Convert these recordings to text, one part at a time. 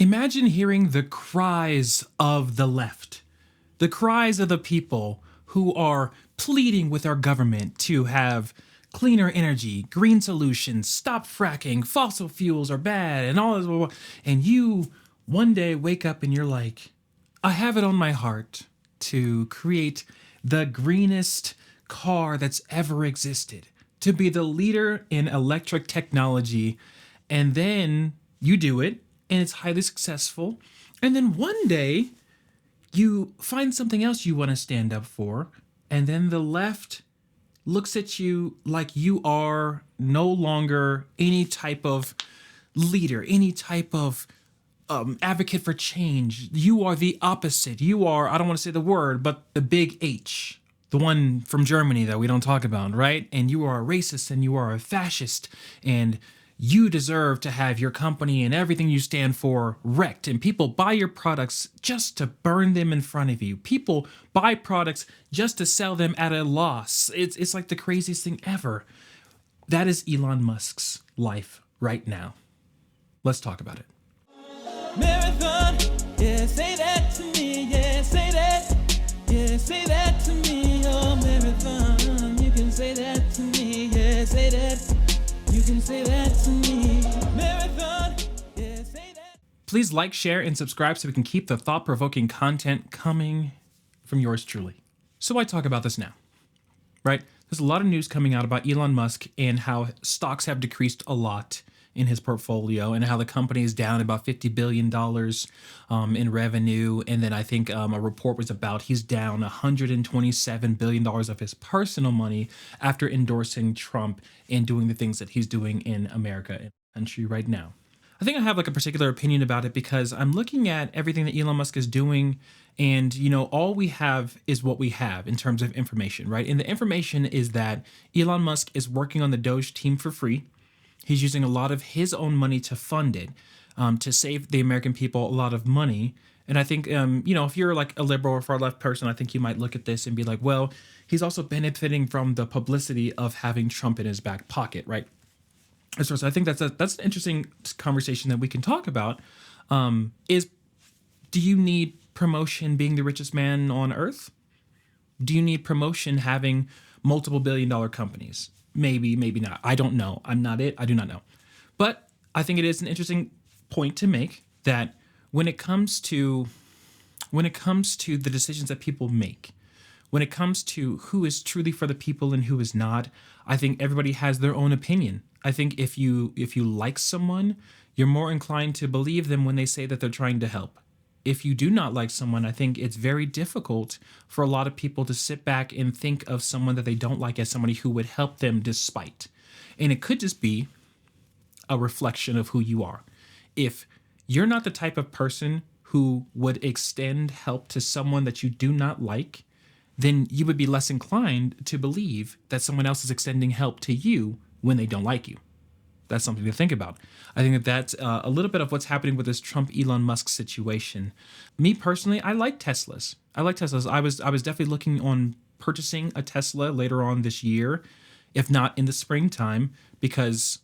Imagine hearing the cries of the left, the cries of the people who are pleading with our government to have cleaner energy, green solutions, stop fracking, fossil fuels are bad, and all this. And you one day wake up and you're like, I have it on my heart to create the greenest car that's ever existed, to be the leader in electric technology. And then you do it, and it's highly successful. And then one day you find something else you want to stand up for, and then the left looks at you like you are no longer any type of leader, any type of advocate for change. You are the opposite. You are, I don't want to say the word, but the big H, the one from Germany that we don't talk about, right? And you are a racist and you are a fascist, and you deserve to have your company and everything you stand for wrecked. And people buy your products just to burn them in front of you. People buy products just to sell them at a loss. It's like the craziest thing ever. That is Elon Musk's life right now. Let's talk about it. Marathon, yeah, say that to me, yeah, say that, yeah, say that to me, oh, marathon, you can say that to me, yeah, say that. You can say that to me. Marathon. Yeah, say that. Please like, share, and subscribe so we can keep the thought-provoking content coming from yours truly. So why talk about this now? Right? There's a lot of news coming out about Elon Musk and how stocks have decreased a lot in his portfolio, and how the company is down about $50 billion in revenue. And then I think a report was about he's down $127 billion of his personal money after endorsing Trump and doing the things that he's doing in America, in the country right now. I think I have like a particular opinion about it because I'm looking at everything that Elon Musk is doing, and all we have is what we have in terms of information, right? And the information is that Elon Musk is working on the Doge team for free. He's using a lot of his own money to fund it, to save the American people a lot of money. And I think, if you're like a liberal or far left person, I think you might look at this and be like, well, he's also benefiting from the publicity of having Trump in his back pocket, right? So I think that's an interesting conversation that we can talk about. Is, do you need promotion being the richest man on earth? Do you need promotion having multiple billion-dollar companies? Maybe, maybe not. I don't know. I'm not it. I do not know. But I think it is an interesting point to make that when it comes to the decisions that people make, when it comes to who is truly for the people and who is not, I think everybody has their own opinion. I think if you like someone, you're more inclined to believe them when they say that they're trying to help. If you do not like someone, I think it's very difficult for a lot of people to sit back and think of someone that they don't like as somebody who would help them despite. And it could just be a reflection of who you are. If you're not the type of person who would extend help to someone that you do not like, then you would be less inclined to believe that someone else is extending help to you when they don't like you. That's something to think about. I think that that's a little bit of what's happening with this Trump-Elon Musk situation. Me personally, I like Teslas. I was definitely looking on purchasing a Tesla later on this year, if not in the springtime, because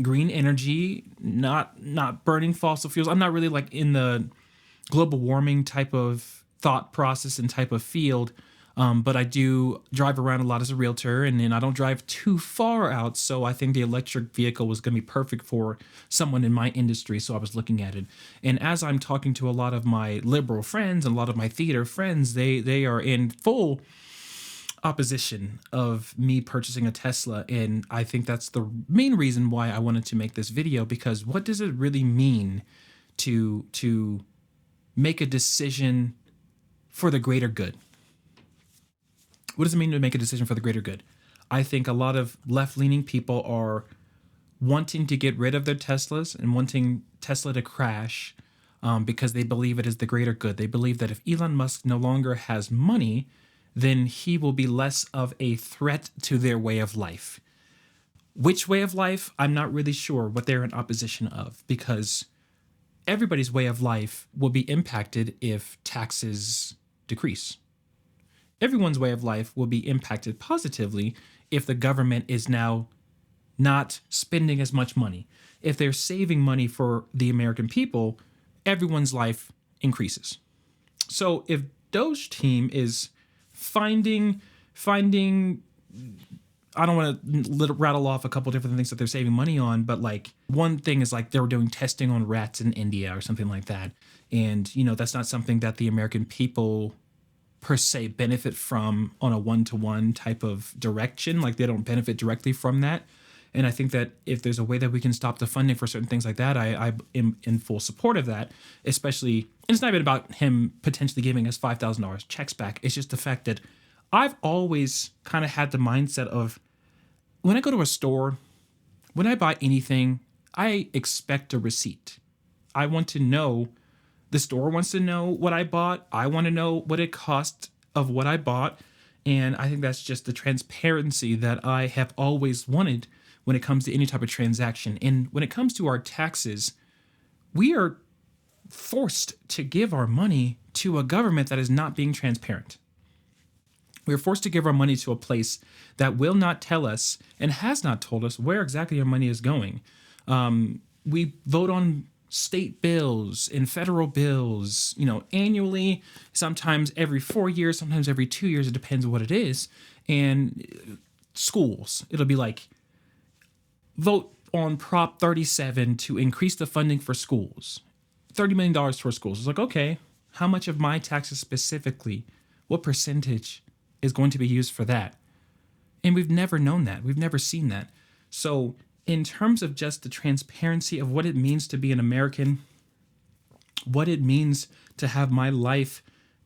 green energy, not burning fossil fuels. I'm not really like in the global warming type of thought process and type of field. But I do drive around a lot as a realtor, and then I don't drive too far out. So I think the electric vehicle was going to be perfect for someone in my industry. So I was looking at it. And as I'm talking to a lot of my liberal friends and a lot of my theater friends, they are in full opposition of me purchasing a Tesla. And I think that's the main reason why I wanted to make this video, because what does it really mean to make a decision for the greater good? What does it mean to make a decision for the greater good? I think a lot of left-leaning people are wanting to get rid of their Teslas and wanting Tesla to crash because they believe it is the greater good. They believe that if Elon Musk no longer has money, then he will be less of a threat to their way of life. Which way of life? I'm not really sure what they're in opposition of, because everybody's way of life will be impacted if taxes decrease. Everyone's way of life will be impacted positively if the government is now not spending as much money. If they're saving money for the American people, everyone's life increases. So if Doge team is finding, I don't want to rattle off a couple different things that they're saving money on, but like one thing is like they were doing testing on rats in India or something like that. And, that's not something that the American people per se benefit from on a one-to-one type of direction. Like they don't benefit directly from that. And I think that if there's a way that we can stop the funding for certain things like that, I am in full support of that, especially, and it's not even about him potentially giving us $5,000 checks back. It's just the fact that I've always kind of had the mindset of when I go to a store, when I buy anything, I expect a receipt. I want to know, the store wants to know what I bought. I want to know what it cost of what I bought. And I think that's just the transparency that I have always wanted when it comes to any type of transaction. And when it comes to our taxes, we are forced to give our money to a government that is not being transparent. We're forced to give our money to a place that will not tell us and has not told us where exactly our money is going. We vote on state bills and federal bills, annually, sometimes every 4 years, sometimes every 2 years. It depends on what it is. And schools, it'll be like, vote on Prop 37 to increase the funding for schools. $30 million for schools. It's like, okay, how much of my taxes specifically, what percentage is going to be used for that? And we've never known that. We've never seen that. So in terms of just the transparency of what it means to be an American, what it means to have my life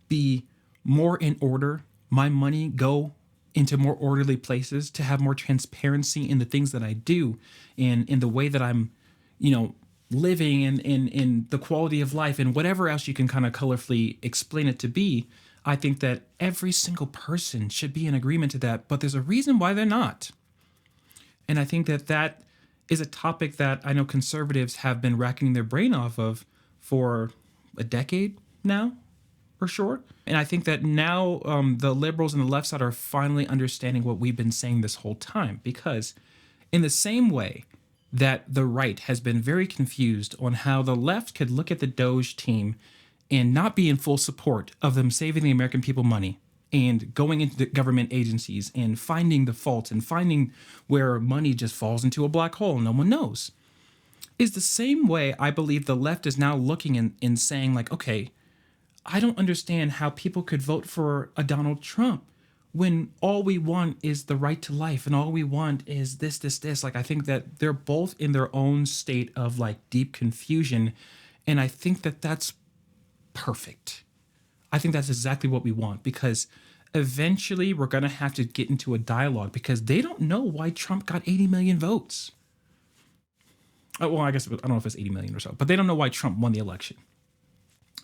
be more in order, my money go into more orderly places, to have more transparency in the things that I do and in the way that I'm, living and in the quality of life and whatever else you can kind of colorfully explain it to be. I think that every single person should be in agreement to that, but there's a reason why they're not. And I think that that is a topic that I know conservatives have been racking their brain off of for a decade now, for sure. And I think that now the liberals and the left side are finally understanding what we've been saying this whole time, because in the same way that the right has been very confused on how the left could look at the Doge team and not be in full support of them saving the American people money and going into the government agencies and finding the faults and finding where money just falls into a black hole and no one knows, is the same way I believe the left is now looking and saying like, okay, I don't understand how people could vote for a Donald Trump when all we want is the right to life and all we want is this. Like, I think that they're both in their own state of like deep confusion. And I think that that's perfect. I think that's exactly what we want, because eventually we're going to have to get into a dialogue, because they don't know why Trump got 80 million votes. Well, I guess, I don't know if it's 80 million or so, but they don't know why Trump won the election.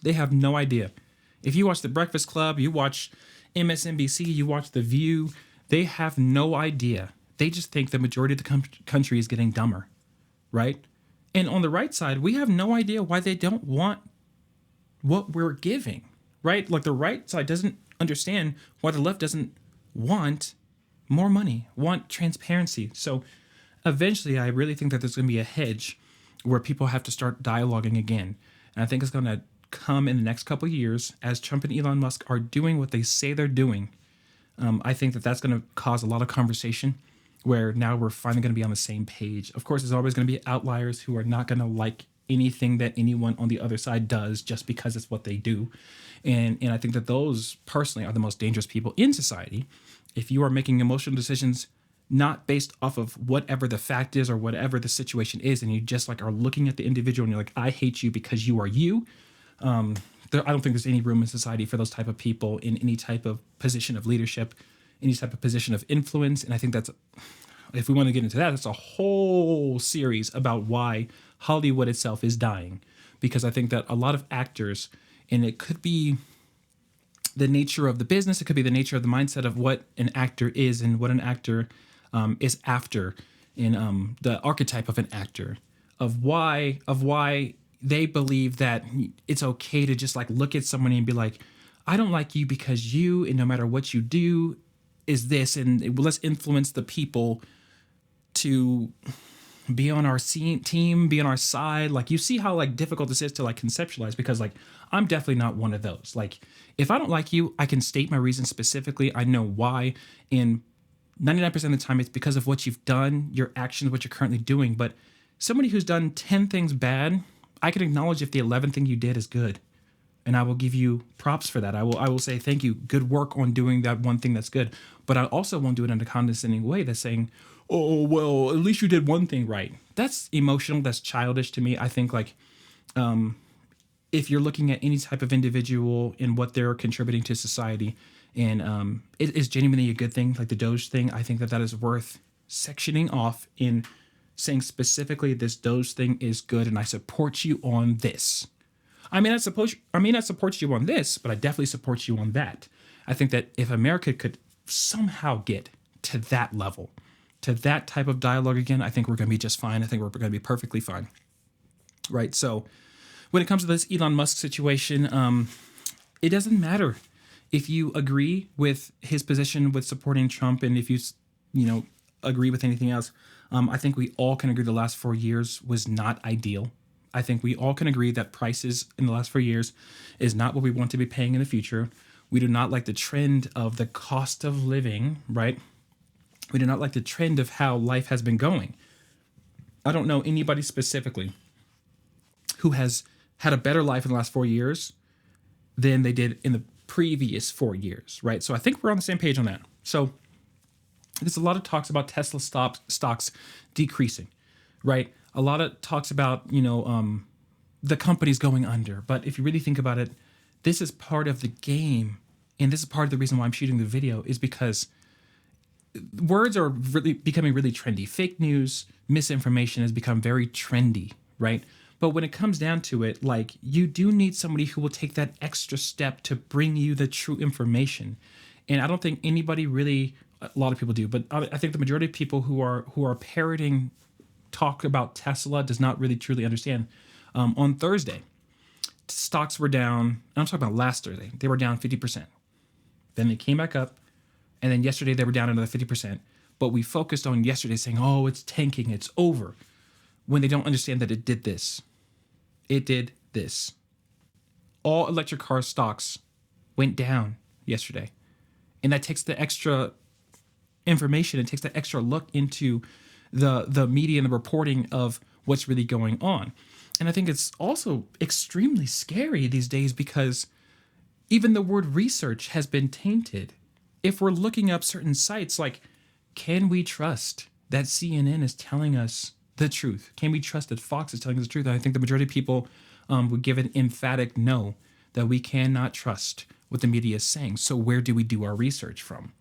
They have no idea. If you watch The Breakfast Club, you watch MSNBC, you watch The View, they have no idea. They just think the majority of the country is getting dumber, right? And on the right side, we have no idea why they don't want what we're giving, right? Like the right side doesn't understand why the left doesn't want more money, want transparency. So eventually, I really think that there's going to be a hedge where people have to start dialoguing again. And I think it's going to come in the next couple of years as Trump and Elon Musk are doing what they say they're doing. I think that that's going to cause a lot of conversation where now we're finally going to be on the same page. Of course, there's always going to be outliers who are not going to like anything that anyone on the other side does just because it's what they do. And I think that those personally are the most dangerous people in society. If you are making emotional decisions not based off of whatever the fact is or whatever the situation is, and you just like are looking at the individual and you're like, I hate you because you are you. I don't think there's any room in society for those type of people in any type of position of leadership, any type of position of influence. And I think that's, if we want to get into that, it's a whole series about why Hollywood itself is dying. Because I think that a lot of actors, and it could be the nature of the business, it could be the nature of the mindset of what an actor is and what an actor is after, in the archetype of an actor, of why they believe that it's okay to just like look at somebody and be like, I don't like you because you, and no matter what you do, is this, and let's influence the people to be on our team, be on our side. Like, you see how like difficult this is to like conceptualize, because like I'm definitely not one of those. Like, if I don't like you, I can state my reasons specifically. I know why. And 99% of the time it's because of what you've done, your actions, what you're currently doing. But somebody who's done 10 things bad, I can acknowledge if the 11th thing you did is good. And I will give you props for that. I will say thank you. Good work on doing that one thing that's good. But I also won't do it in a condescending way that's saying, oh, well, at least you did one thing right. That's emotional. That's childish to me. I think like if you're looking at any type of individual and what they're contributing to society, and it is genuinely a good thing, like the Doge thing, I think that that is worth sectioning off in saying specifically this Doge thing is good and I support you on this. I may not support you on this, but I definitely support you on that. I think that if America could somehow get to that level, to that type of dialogue again, I think we're going to be just fine. I think we're going to be perfectly fine. Right? So when it comes to this Elon Musk situation, it doesn't matter if you agree with his position with supporting Trump, and if you agree with anything else. I think we all can agree the last 4 years was not ideal. I think we all can agree that prices in the last 4 years is not what we want to be paying in the future. We do not like the trend of the cost of living, right? We do not like the trend of how life has been going. I don't know anybody specifically who has had a better life in the last 4 years than they did in the previous 4 years, right? So I think we're on the same page on that. So there's a lot of talks about Tesla stocks decreasing, right? A lot of talks about, the companies going under. But if you really think about it, this is part of the game. And this is part of the reason why I'm shooting the video, is because words are really becoming really trendy. Fake news, misinformation has become very trendy, right? But when it comes down to it, like, you do need somebody who will take that extra step to bring you the true information. And I don't think anybody really, a lot of people do, but I think the majority of people who are parroting talk about Tesla does not really truly understand. On Thursday, stocks were down, and I'm talking about last Thursday, they were down 50%. Then they came back up, and then yesterday they were down another 50%. But we focused on yesterday saying, oh, it's tanking, it's over, when they don't understand that it did this. It did this. All electric car stocks went down yesterday. And that takes the extra information, it takes the extra look into the media and the reporting of what's really going on. And I think it's also extremely scary these days, because even the word research has been tainted. If we're looking up certain sites, like, can we trust that CNN is telling us the truth? Can we trust that Fox is telling us the truth? And I think the majority of people would give an emphatic no, that we cannot trust what the media is saying. So where do we do our research from?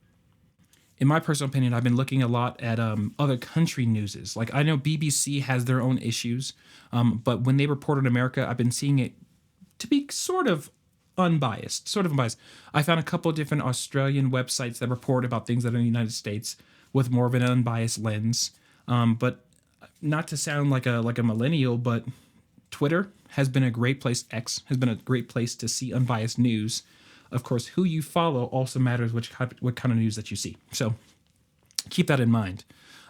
In my personal opinion, I've been looking a lot at other country newses. Like, I know BBC has their own issues, but when they report on America, I've been seeing it to be sort of unbiased. I found a couple of different Australian websites that report about things that are in the United States with more of an unbiased lens. But not to sound like a millennial, but Twitter has been a great place. X has been a great place to see unbiased news. Of course, who you follow also matters what kind of news that you see. So keep that in mind.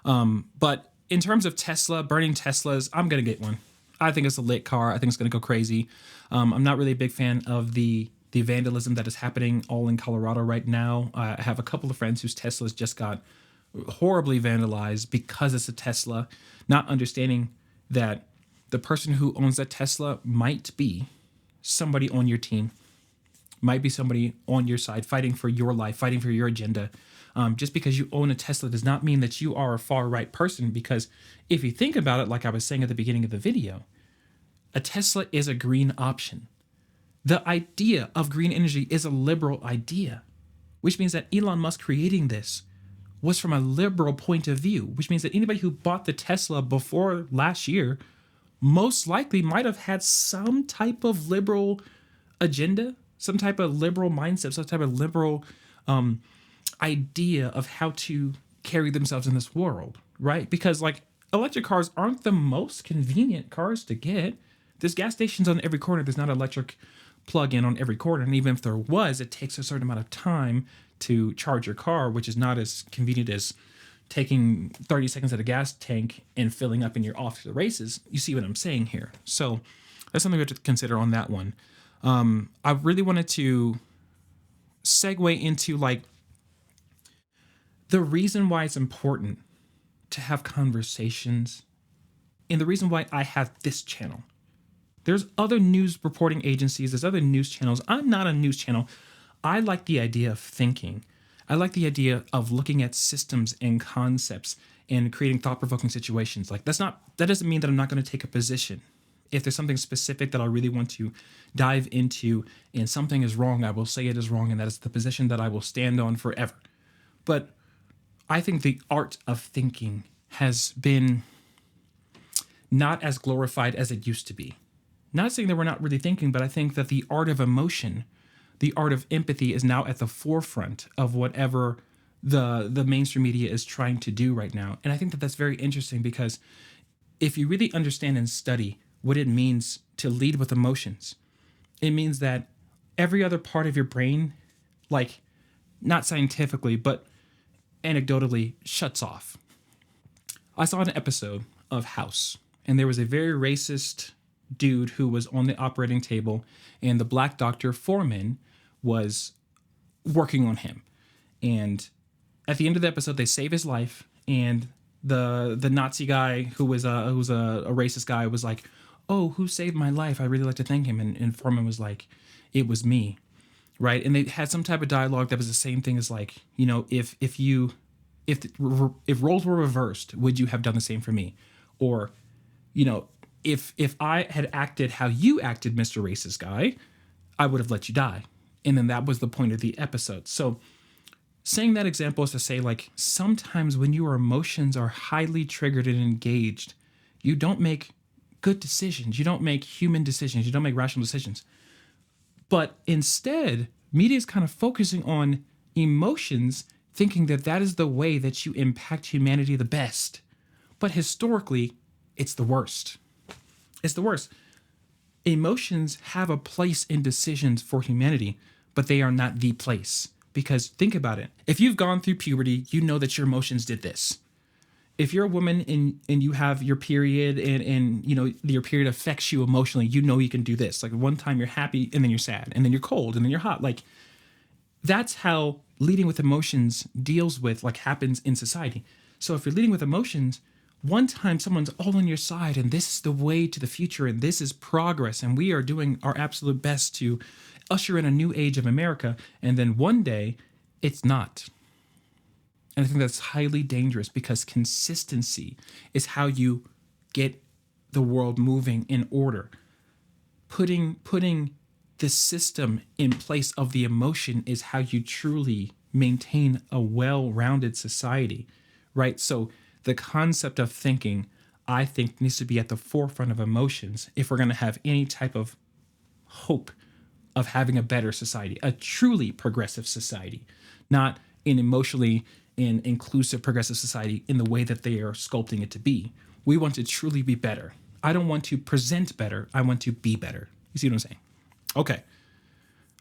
But in terms of Tesla, burning Teslas, I'm going to get one. I think it's a lit car. I think it's going to go crazy. I'm not really a big fan of the vandalism that is happening all in Colorado right now. I have a couple of friends whose Teslas just got horribly vandalized because it's a Tesla, not understanding that the person who owns that Tesla might be somebody on your team, might be somebody on your side fighting for your life, fighting for your agenda. Just because you own a Tesla does not mean that you are a far-right person, because if you think about it, like I was saying at the beginning of the video, a Tesla is a green option. The idea of green energy is a liberal idea, which means that Elon Musk creating this was from a liberal point of view, which means that anybody who bought the Tesla before last year most likely might have had some type of liberal agenda, some type of liberal mindset, some type of liberal idea of how to carry themselves in this world, right? Because like electric cars aren't the most convenient cars to get. There's gas stations on every corner. There's not an electric plug-in on every corner. And even if there was, it takes a certain amount of time to charge your car, which is not as convenient as taking 30 seconds at a gas tank and filling up and you're off to the races. You see what I'm saying here. So that's something we have to consider on that one. I really wanted to segue into like the reason why it's important to have conversations and the reason why I have this channel. There's other news reporting agencies, there's other news channels. I'm not a news channel. I like the idea of thinking. I like the idea of looking at systems and concepts and creating thought-provoking situations. Like that doesn't mean that I'm not going to take a position. If there's something specific that I really want to dive into and something is wrong, I will say it is wrong, and that is the position that I will stand on forever. But I think the art of thinking has been not as glorified as it used to be. Not saying that we're not really thinking, but I think that the art of emotion, the art of empathy is now at the forefront of whatever the mainstream media is trying to do right now. And I think that that's very interesting because if you really understand and study what it means to lead with emotions, it means that every other part of your brain, like not scientifically, but anecdotally, shuts off. I saw an episode of House, and there was a very racist dude who was on the operating table, and the black doctor foreman was working on him. And at the end of the episode, they save his life, and the Nazi guy who was a racist guy was like, "Oh, who saved my life? I'd really like to thank him." And Foreman was like, "It was me." Right? And they had some type of dialogue that was the same thing as like, you know, if roles were reversed, would you have done the same for me? Or, you know, if I had acted how you acted, Mr. Racist Guy, I would have let you die. And then that was the point of the episode. So saying that example is to say, like, sometimes when your emotions are highly triggered and engaged, you don't make good decisions. You don't make human decisions. You don't make rational decisions. But instead, media is kind of focusing on emotions, thinking that that is the way that you impact humanity the best. But historically, it's the worst. It's the worst. Emotions have a place in decisions for humanity, but they are not the place. Because think about it. If you've gone through puberty, you know that your emotions did this. If you're a woman and you have your period and you know your period affects you emotionally, you know you can do this. Like one time you're happy and then you're sad and then you're cold and then you're hot. Like that's how leading with emotions deals with like happens in society. So if you're leading with emotions, one time someone's all on your side and this is the way to the future and this is progress and we are doing our absolute best to usher in a new age of America, and then one day it's not. And I think that's highly dangerous because consistency is how you get the world moving in order. Putting the system in place of the emotion is how you truly maintain a well-rounded society, right? So the concept of thinking, I think, needs to be at the forefront of emotions if we're going to have any type of hope of having a better society, a truly progressive society, not an emotionally and inclusive progressive society in the way that they are sculpting it to be. We want to truly be better. I don't want to present better. I want to be better. You see what I'm saying? Okay.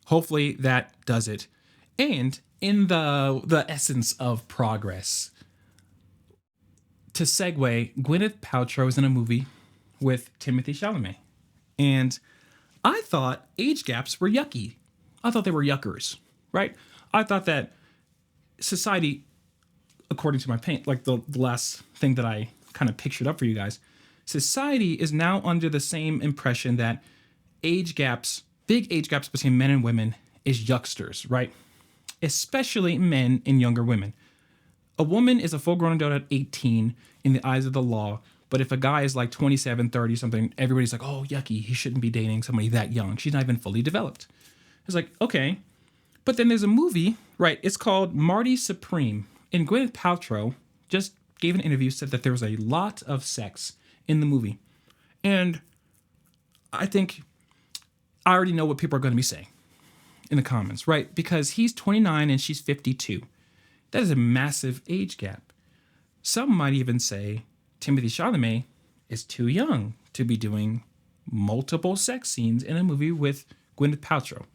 Hopefully that does it. And in the essence of progress, to segue, Gwyneth Paltrow is in a movie with Timothee Chalamet. And I thought age gaps were yucky. I thought they were yuckers, right? I thought that society, according to my paint, like the last thing that I kind of pictured up for you guys, society is now under the same impression that age gaps, big age gaps between men and women is yucksters, right? Especially men and younger women. A woman is a full-grown adult at 18 in the eyes of the law, but if a guy is like 27, 30 something, everybody's like, oh, yucky, he shouldn't be dating somebody that young. She's not even fully developed. It's like, okay. But then there's a movie, right? It's called Marty Supreme. And Gwyneth Paltrow just gave an interview, said that there was a lot of sex in the movie. And I think I already know what people are going to be saying in the comments, right? Because he's 29 and she's 52. That is a massive age gap. Some might even say Timothee Chalamet is too young to be doing multiple sex scenes in a movie with Gwyneth Paltrow.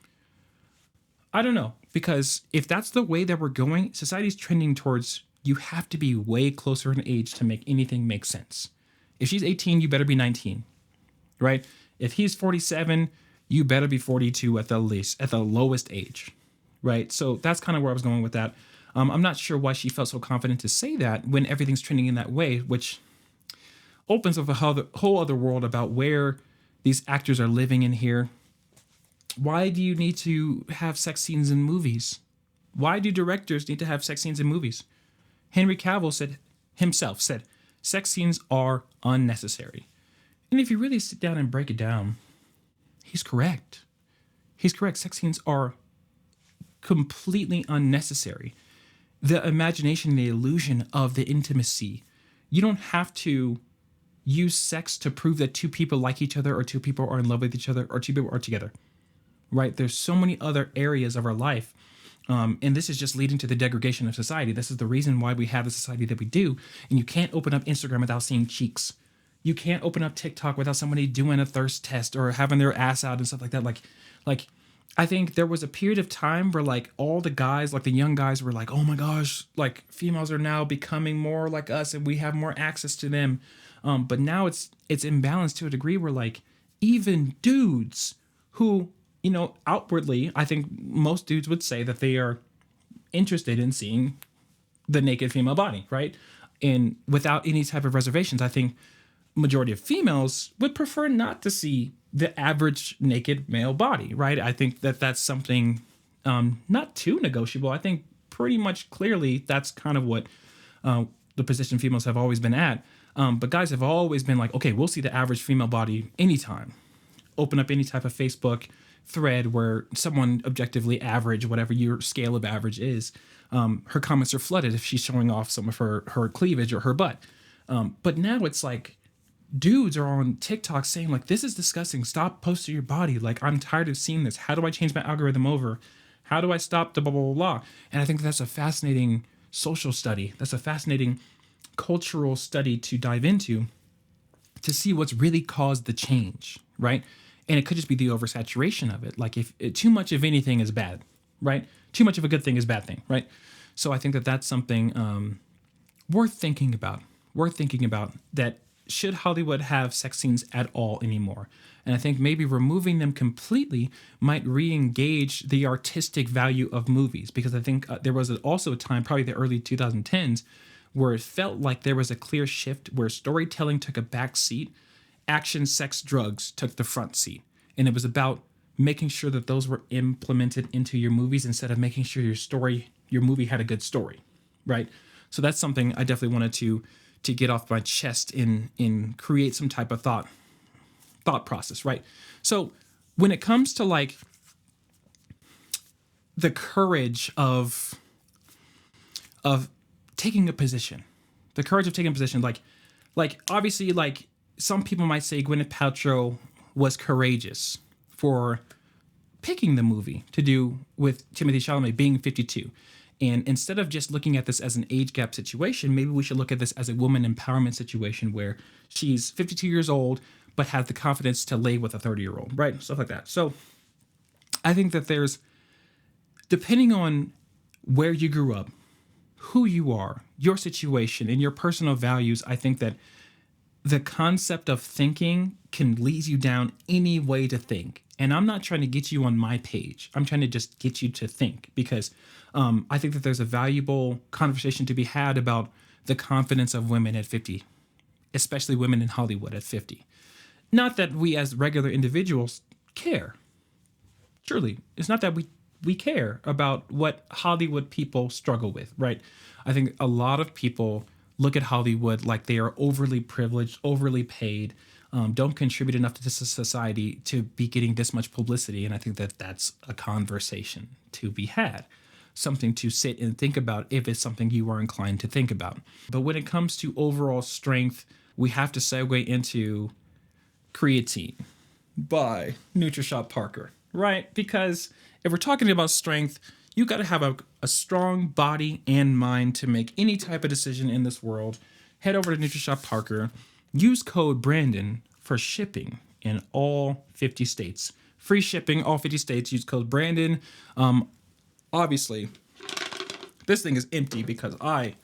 I don't know, because if that's the way that we're going, society's trending towards you have to be way closer in age to make anything make sense. If she's 18, you better be 19, right? If he's 47, you better be 42 at the least, at the lowest age, right? So that's kind of where I was going with that. I'm not sure why she felt so confident to say that when everything's trending in that way, which opens up a whole other world about where these actors are living in here. Why do you need to have sex scenes in movies? Why do directors need to have sex scenes in movies? Henry Cavill said, sex scenes are unnecessary. And if you really sit down and break it down, he's correct. He's correct. Sex scenes are completely unnecessary. The imagination, the illusion of the intimacy. You don't have to use sex to prove that two people like each other or two people are in love with each other or two people are together, right? There's so many other areas of our life. And this is just leading to the degradation of society. This is the reason why we have the society that we do. And you can't open up Instagram without seeing cheeks. You can't open up TikTok without somebody doing a thirst test or having their ass out and stuff like that. Like I think there was a period of time where like all the guys, like the young guys were like, oh my gosh, like females are now becoming more like us and we have more access to them. But now it's imbalanced to a degree where like even dudes who, you know, outwardly, I think most dudes would say that they are interested in seeing the naked female body, right? And without any type of reservations, I think majority of females would prefer not to see the average naked male body, right? I think that that's something not too negotiable. I think pretty much clearly that's kind of what the position females have always been at. But guys have always been like, okay, we'll see the average female body anytime. Open up any type of Facebook thread where someone objectively average, whatever your scale of average is, her comments are flooded if she's showing off some of her cleavage or her butt. But now it's like dudes are on TikTok saying like, this is disgusting. Stop posting your body. Like, I'm tired of seeing this. How do I change my algorithm over? How do I stop the blah, blah, blah, blah? And I think that's a fascinating social study. That's a fascinating cultural study to dive into to see what's really caused the change, right? And it could just be the oversaturation of it. Like if too much of anything is bad, right? Too much of a good thing is a bad thing, right? So I think that that's something worth thinking about. That should Hollywood have sex scenes at all anymore? And I think maybe removing them completely might re-engage the artistic value of movies, because I think there was also a time, probably the early 2010s, where it felt like there was a clear shift where storytelling took a back seat, action, sex, drugs took the front seat. And it was about making sure that those were implemented into your movies instead of making sure your movie had a good story, right? So that's something I definitely wanted to get off my chest and create some type of thought process, right? So when it comes to like the courage of taking a position, like obviously, like some people might say Gwyneth Paltrow was courageous for picking the movie to do with Timothee Chalamet being 52. And instead of just looking at this as an age gap situation, maybe we should look at this as a woman empowerment situation where she's 52 years old, but has the confidence to lay with a 30-year-old, right? Stuff like that. So I think that there's, depending on where you grew up, who you are, your situation, and your personal values, I think that the concept of thinking can lead you down any way to think. And I'm not trying to get you on my page. I'm trying to just get you to think, because I think that there's a valuable conversation to be had about the confidence of women at 50, especially women in Hollywood at 50. Not that we as regular individuals care. Surely, it's not that we care about what Hollywood people struggle with, right? I think a lot of people look at Hollywood like they are overly privileged, overly paid, don't contribute enough to this society to be getting this much publicity. And I think that that's a conversation to be had, something to sit and think about if it's something you are inclined to think about. But when it comes to overall strength, we have to segue into creatine by Nutrishop Parker, right? Because if we're talking about strength, you got to have a strong body and mind to make any type of decision in this world. Head over to Nutrishop Parker. Use code Brandon for shipping in all 50 states. Free shipping, all 50 states. Use code Brandon. Obviously, this thing is empty because I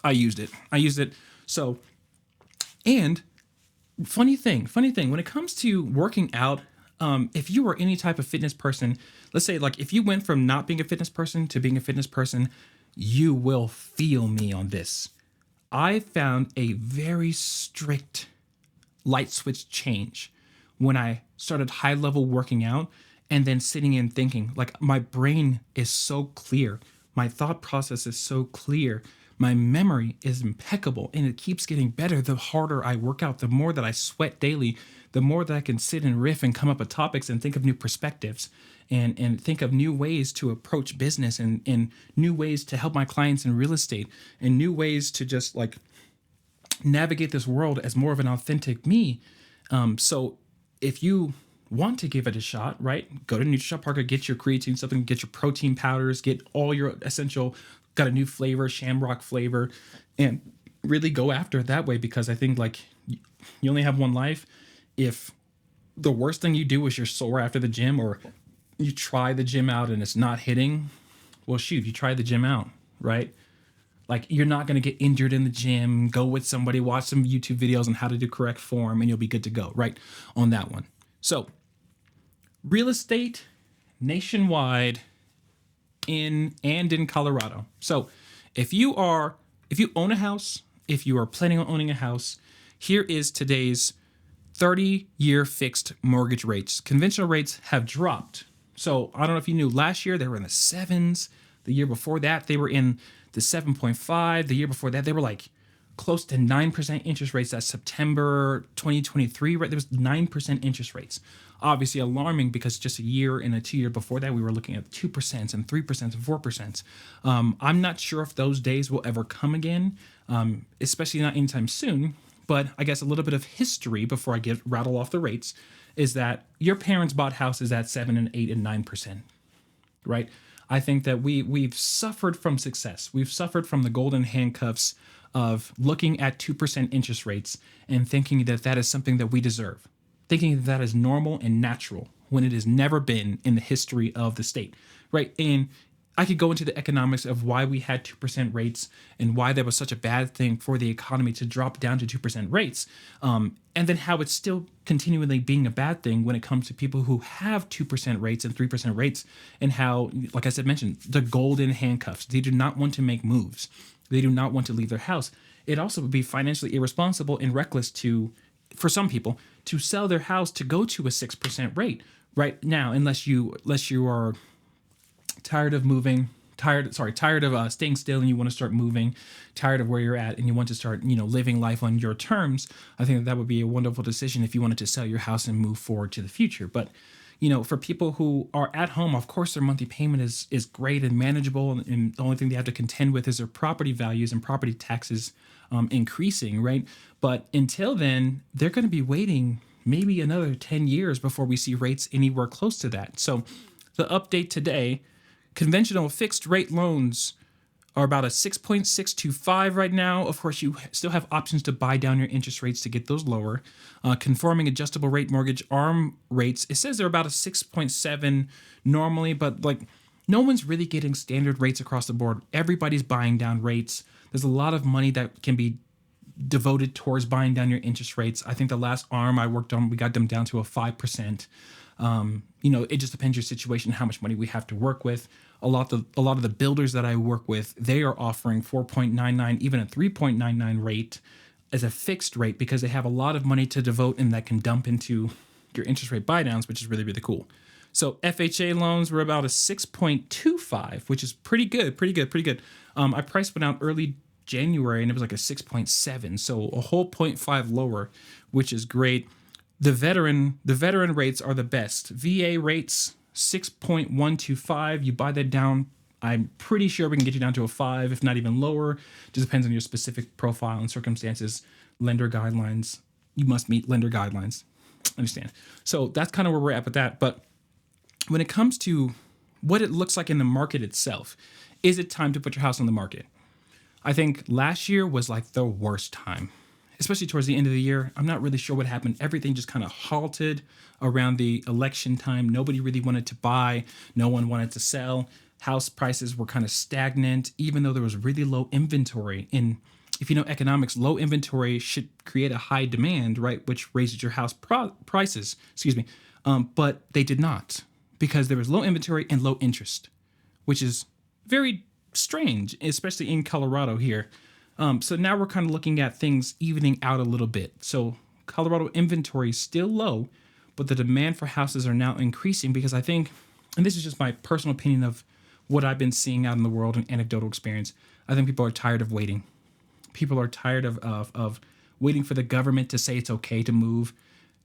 I used it. So, and funny thing, when it comes to working out, if you are any type of fitness person, let's say like if you went from not being a fitness person to being a fitness person, you will feel me on this. I found a very strict light switch change when I started high level working out and then sitting and thinking. Like my brain is so clear, my thought process is so clear, my memory is impeccable, and it keeps getting better the harder I work out. The more that I sweat daily, the more that I can sit and riff and come up with topics and think of new perspectives and think of new ways to approach business and new ways to help my clients in real estate and new ways to just like navigate this world as more of an authentic me. So if you want to give it a shot, right, go to Nutrishop Parker, get your creatine supplement, get your protein powders, get all your essential, got a new flavor, shamrock flavor, and really go after it that way, because I think like you only have one life. If the worst thing you do is you're sore after the gym, or you try the gym out and it's not hitting, well, shoot, you try the gym out, right? Like you're not going to get injured in the gym. Go with somebody, watch some YouTube videos on how to do correct form, and you'll be good to go, right? On that one. So real estate nationwide in Colorado. So if you own a house, if you are planning on owning a house, here is today's 30-year fixed mortgage rates. Conventional rates have dropped. So I don't know if you knew, last year they were in the 7s. The year before that, they were in the 7.5. The year before that, they were like close to 9% interest rates. That's September 2023, right? There was 9% interest rates. Obviously alarming, because just a year and a 2 year before that, we were looking at 2% and 3% and 4%. I'm not sure if those days will ever come again, especially not anytime soon. But I guess a little bit of history before I rattle off the rates is that your parents bought houses at 7 and 8 and 9%, right? I think that we've suffered from success. We've suffered from the golden handcuffs of looking at 2% interest rates and thinking that that is something that we deserve, thinking that is normal and natural, when it has never been in the history of the state, right? And I could go into the economics of why we had 2% rates and why that was such a bad thing for the economy to drop down to 2% rates, and then how it's still continually being a bad thing when it comes to people who have 2% rates and 3% rates, and how, like I said, mentioned, the golden handcuffs. They do not want to make moves. They do not want to leave their house. It also would be financially irresponsible and reckless for some people, to sell their house to go to a 6% rate right now, unless you are tired of moving, tired of staying still, and you want to start moving, tired of where you're at, and you want to start, living life on your terms. I think that would be a wonderful decision if you wanted to sell your house and move forward to the future. But for people who are at home, of course, their monthly payment is great and manageable, and the only thing they have to contend with is their property values and property taxes increasing, right? But until then, they're going to be waiting maybe another 10 years before we see rates anywhere close to that. So the update today: conventional fixed rate loans are about a 6.625 right now. Of course, you still have options to buy down your interest rates to get those lower. Conforming adjustable rate mortgage ARM rates, it says they're about a 6.7 normally, but like no one's really getting standard rates across the board. Everybody's buying down rates. There's a lot of money that can be devoted towards buying down your interest rates. I think the last ARM I worked on, we got them down to a 5%. It just depends your situation, how much money we have to work with. A lot of the builders that I work with, they are offering 4.99, even a 3.99 rate as a fixed rate, because they have a lot of money to devote and that can dump into your interest rate buy downs, which is really, really cool. So FHA loans were about a 6.25, which is pretty good. I priced one out early January and it was like a 6.7, so a whole 0.5 lower, which is great. The veteran rates are the best. VA rates 6.125. You buy that down, I'm pretty sure we can get you down to a 5, if not even lower. Just depends on your specific profile and circumstances. Lender guidelines. You must meet lender guidelines. Understand. So that's kind of where we're at with that. But when it comes to what it looks like in the market itself, is it time to put your house on the market? I think last year was like the worst time, especially towards the end of the year. I'm not really sure what happened. Everything just kind of halted around the election time. Nobody really wanted to buy. No one wanted to sell. house prices were kind of stagnant, even though there was really low inventory. And if you know economics, low inventory should create a high demand, right? Which raises your house prices, but they did not, because there was low inventory and low interest, which is very strange, especially in Colorado here. So now we're kind of looking at things evening out a little bit. So Colorado inventory is still low, but the demand for houses are now increasing because I think, and this is just my personal opinion of what I've been seeing out in the world and anecdotal experience, I think people are tired of waiting. People are tired of waiting for the government to say it's okay to move,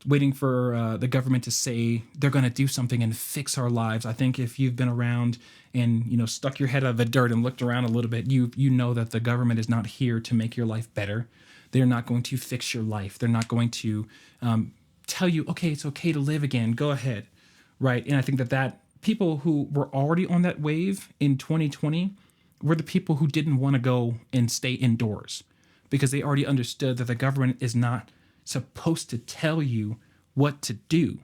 waiting for the government to say they're going to do something and fix our lives. I think if you've been around and, stuck your head out of the dirt and looked around a little bit, you know that the government is not here to make your life better. They're not going to fix your life. They're not going to tell you, okay, it's okay to live again. Go ahead, right? And I think that people who were already on that wave in 2020 were the people who didn't want to go and stay indoors because they already understood that the government is not supposed to tell you what to do,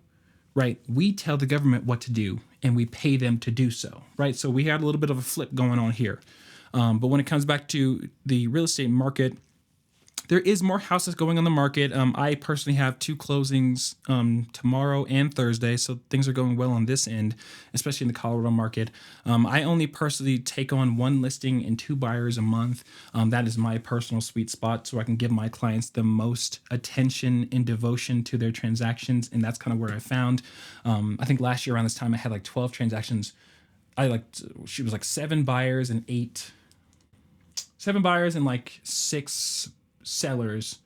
right? We tell the government what to do and we pay them to do so, right? So we had a little bit of a flip going on here. But when it comes back to the real estate market, there is more houses going on the market. I personally have 2 closings tomorrow and Thursday, so things are going well on this end, especially in the Colorado market. I only personally take on 1 listing and 2 buyers a month. That is my personal sweet spot, so I can give my clients the most attention and devotion to their transactions, and that's kind of where I found. I think last year around this time I had like 12 transactions. She was like 7 buyers and 7 buyers and like 6 sellers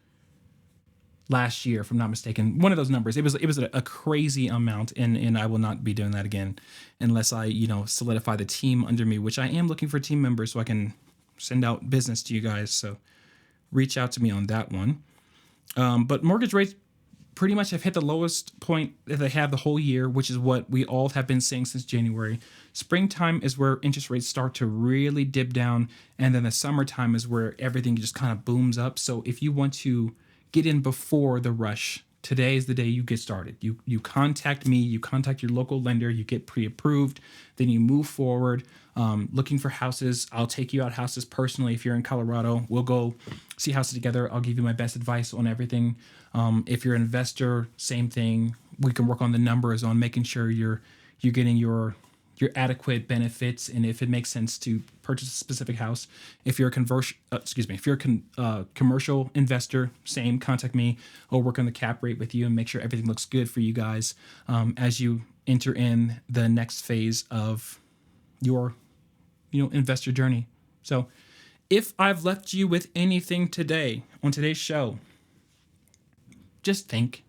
last year, if I'm not mistaken. One of those numbers. It was a crazy amount, and I will not be doing that again unless I, solidify the team under me, which I am looking for team members so I can send out business to you guys. So reach out to me on that one. But mortgage rates pretty much have hit the lowest point that they have the whole year, which is what we all have been saying since January. Springtime is where interest rates start to really dip down, and then the summertime is where everything just kind of booms up. So if you want to get in before the rush, today is the day you get started. You contact me, you contact your local lender, you get pre-approved, then you move forward looking for houses. I'll take you out houses personally. If you're in Colorado, we'll go see houses together. I'll give you my best advice on everything. If you're an investor, same thing. We can work on the numbers on making sure you're getting your adequate benefits, and if it makes sense to purchase a specific house. If you're a commercial investor, same, contact me. I'll work on the cap rate with you and make sure everything looks good for you guys as you enter in the next phase of your, investor journey. So if I've left you with anything today on today's show, just think.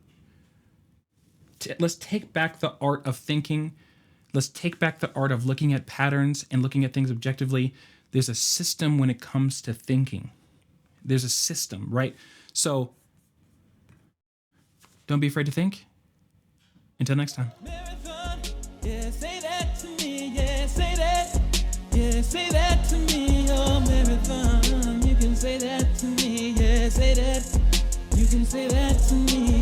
Let's take back the art of thinking. Let's take back the art of looking at patterns and looking at things objectively. There's a system when it comes to thinking. There's a system, right? So don't be afraid to think. Until next time. Marathon, yeah, say that to me, yeah, say that. Yeah, say that to me, oh, marathon. You can say that to me, yeah, say that. You can say that to me.